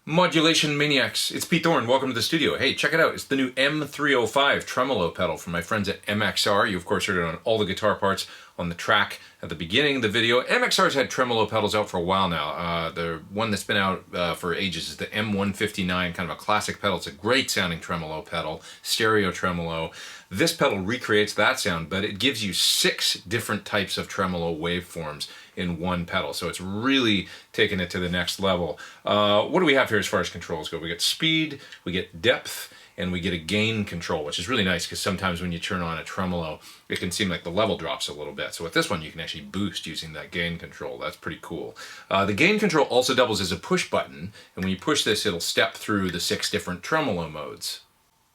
Modulation Maniacs, it's Pete Thorn. Welcome to the studio. Hey, check it out. It's the new M305 Tremolo pedal from my friends at MXR. You, of course, heard it on all the guitar parts on the track at the beginning of the video. MXR's had tremolo pedals out for a while now. The one that's been out for ages is the M159, kind of a classic pedal. It's a great sounding tremolo pedal, stereo tremolo. This pedal recreates that sound, but it gives you 6 different types of tremolo waveforms in one pedal. So it's really taking it to the next level. What do we have here as far as controls go? We get speed, we get depth, and we get a gain control, which is really nice because sometimes when you turn on a tremolo, it can seem like the level drops a little bit. So with this one, you can actually boost using that gain control. That's pretty cool. The gain control also doubles as a push button, and when you push this, it'll step through the 6 different tremolo modes.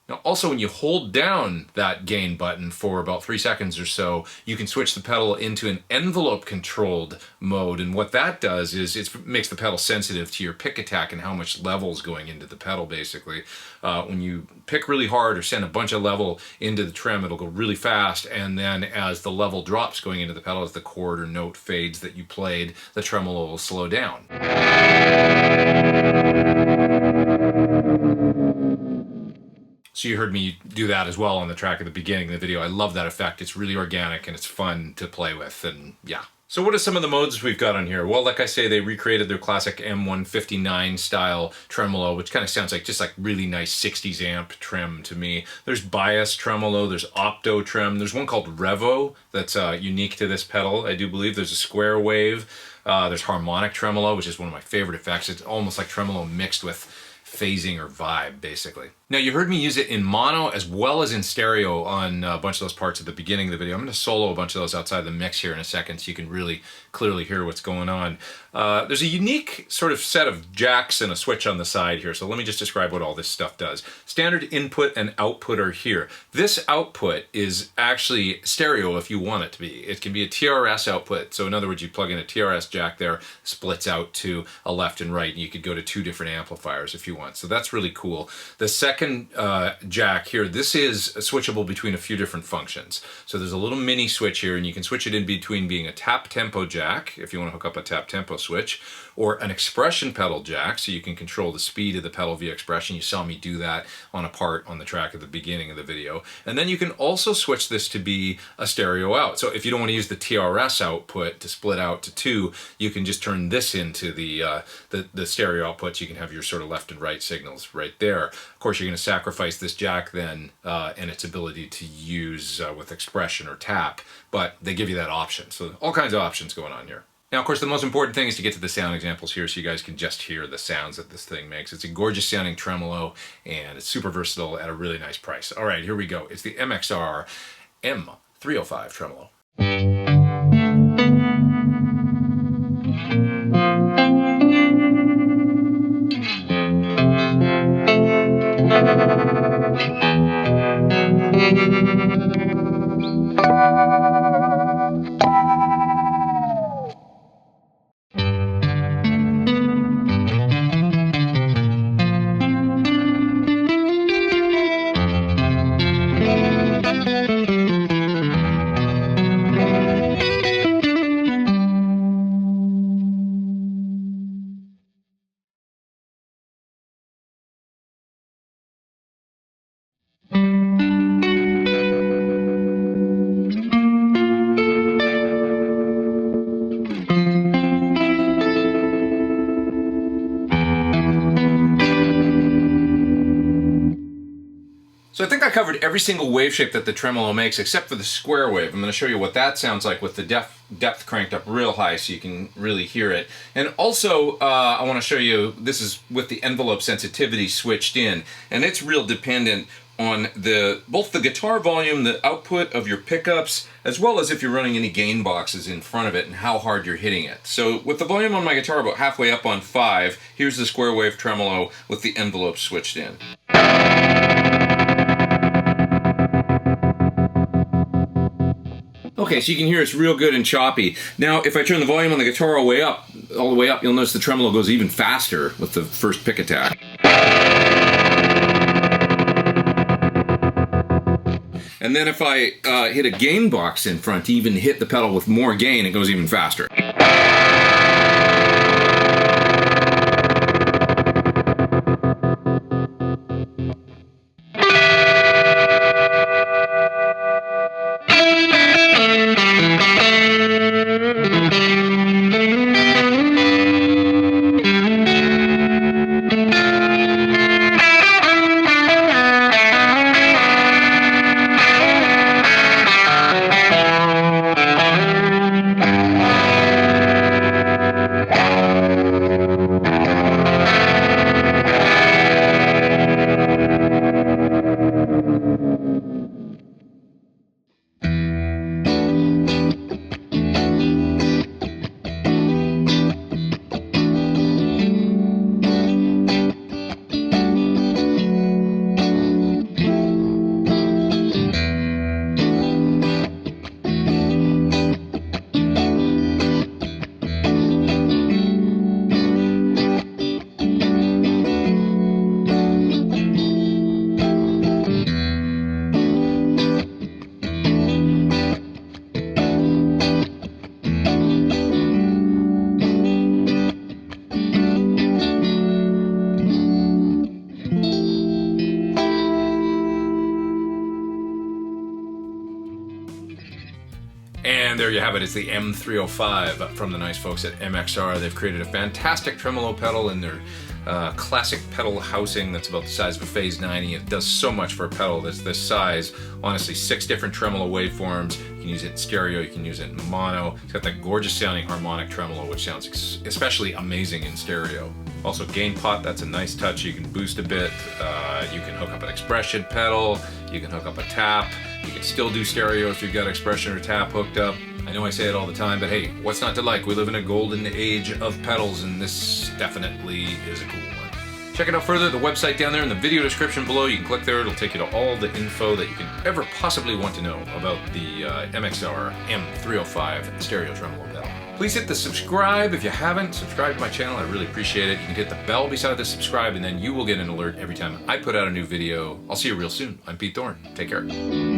Now also when you hold down that gain button for about 3 seconds or so, you can switch the pedal into an envelope controlled mode, and what that does is it makes the pedal sensitive to your pick attack and how much level is going into the pedal basically. When you pick really hard or send a bunch of level into the trem, it'll go really fast, and then as the level drops going into the pedal, as the chord or note fades that you played, the tremolo will slow down. So you heard me do that as well on the track at the beginning of the video. I love that effect. It's really organic and it's fun to play with, and yeah. So what are some of the modes we've got on here? Well, like I say, they recreated their classic M159 style tremolo, which kind of sounds like just like really nice 60s amp trem to me. There's bias tremolo, there's opto trem, there's one called Revo that's unique to this pedal, I do believe. There's a square wave, there's harmonic tremolo, which is one of my favorite effects. It's almost like tremolo mixed with phasing or vibe, basically. Now, you heard me use it in mono as well as in stereo on a bunch of those parts at the beginning of the video. I'm going to solo a bunch of those outside the mix here in a second so you can really clearly hear what's going on. There's a unique sort of set of jacks and a switch on the side here, so let me just describe what all this stuff does. Standard input and output are here. This output is actually stereo if you want it to be. It can be a TRS output, so in other words, you plug in a TRS jack there, splits out to a left and right, and you could go to 2 different amplifiers if you want. So that's really cool. The second jack here, this is switchable between a few different functions. So there's a little mini switch here, and you can switch it in between being a tap tempo jack, if you want to hook up a tap tempo switch, or an expression pedal jack, so you can control the speed of the pedal via expression. You saw me do that on a part on the track at the beginning of the video. And then you can also switch this to be a stereo out. So if you don't want to use the TRS output to split out to 2, you can just turn this into the stereo output. You can have your sort of left and right signals right there. Of course, you're going to sacrifice this jack then and its ability to use with expression or tap, but they give you that option. So all kinds of options going on here. Now, of course, the most important thing is to get to the sound examples here so you guys can just hear the sounds that this thing makes. It's a gorgeous sounding tremolo, and it's super versatile at a really nice price. All right, here we go. It's the MXR M305 Tremolo. So I think I covered every single wave shape that the tremolo makes except for the square wave. I'm going to show you what that sounds like with the depth cranked up real high so you can really hear it. And also I want to show you, this is with the envelope sensitivity switched in, and it's real dependent on both the guitar volume, the output of your pickups, as well as if you're running any gain boxes in front of it and how hard you're hitting it. So with the volume on my guitar about halfway up on 5, here's the square wave tremolo with the envelope switched in. Okay, so you can hear it's real good and choppy. Now, if I turn the volume on the guitar all the way up, you'll notice the tremolo goes even faster with the first pick attack. And then if I hit a gain box in front to even hit the pedal with more gain, it goes even faster. there you have it. It's the M305 from the nice folks at MXR. They've created a fantastic tremolo pedal in their classic pedal housing that's about the size of a Phase 90. It does so much for a pedal that's this size. Honestly, 6 different tremolo waveforms. You can use it in stereo, you can use it in mono. It's got that gorgeous sounding harmonic tremolo, which sounds especially amazing in stereo. Also gain pot, that's a nice touch. You can boost a bit. You can hook up an expression pedal. You can hook up a tap. You can still do stereo if you've got expression or tap hooked up. I know I say it all the time, but hey, what's not to like? We live in a golden age of pedals, and this definitely is a cool one. Check it out further, the website down there in the video description below. You can click there, it'll take you to all the info that you can ever possibly want to know about the MXR M305 stereo tremolo pedal. Please hit the subscribe if you haven't. Subscribe to my channel, I really appreciate it. You can hit the bell beside the subscribe, and then you will get an alert every time I put out a new video. I'll see you real soon. I'm Pete Thorn. Take care.